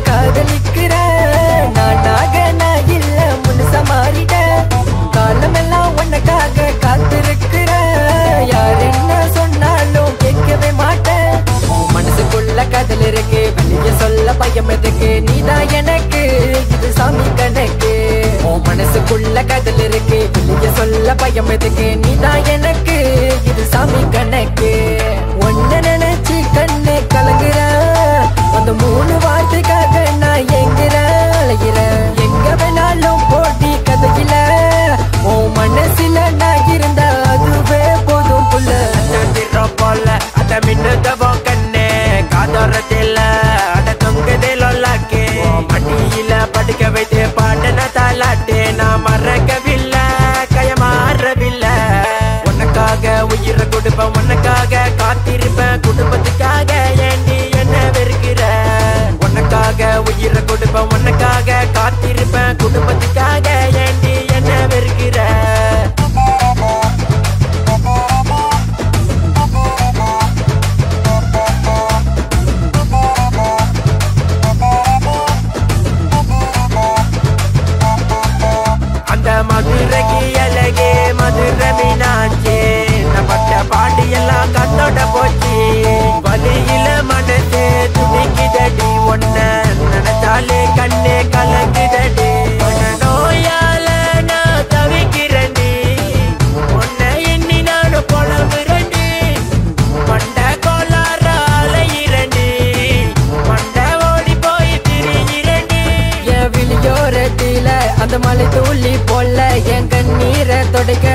காதலிக்கிறேன் நானாக நான் இல்ல முழுசா மாறிட்டேன் காலமெல்லாம் உனக்காக காத்திருக்கிறேன் யார் என்ன சொன்னாலும் கேட்கவே மாட்டேன் மனசுக்குள்ள காதல் இருக்கு வெளியே சொல்ல பயம் எதுக்கு நீதான் எனக்கு இது சாமி கணக்கு மனசுக்குள்ள காதல் இருக்கு வெளியே சொல்ல பயம் எதுக்கு நீதான் எனக்கு இது சாமி கணக்கு ஒன்ன நினைச்சு கண்ணு கலங்குறேன் அந்த 3 வார்த்தைக்காக நான் அலைகிறேன் எங்க வேணாலும் போட்டி கதையில உன் மனசுல நான் இருந்தா அதுவே போதும் புள்ள போல அத மின்னுதவோ கண்ணே காதோரத்தில அட தொங்குதே லொல்லாக்கே மடியில படுக்க வைத்து பாடன தாலாட்டே நான் மறக்கவில்லை கயமாறவில்லை உனக்காக உயிரை கொடுப்பேன் உனக்காக காத்திருப்பேன் குடும்பத்துக்காக ஏண்டி என்ன வெறுக்கிற உனக்காக உயிரை கொடுப்பேன் உனக்காக காத்திருப்பேன் குடும்பத்துக்காக ஏண்டி என்ன வெறுக்கிற மதுரைக்கு அழகே மதுரை மீனாட்சி நம்மட்ட பாட்டு எல்லாம் கண்ணோட போச்சு வலியில மனசே துணிக்குதடி ஒன்ன நினைச்சாலே கண்ணே கலங்குதடி நோயால நான் தவிக்கிறேன்டி உன்னை எண்ணி நானும் புலம்புறேன்டி மண்ட கோளார அலையிறேன்டி மண்ட ஓடி போய் திரிகிறேன்டி என் விழியோரத்தில அந்த மலை துள்ளி போல என் கண்ணீரை தொடைக்க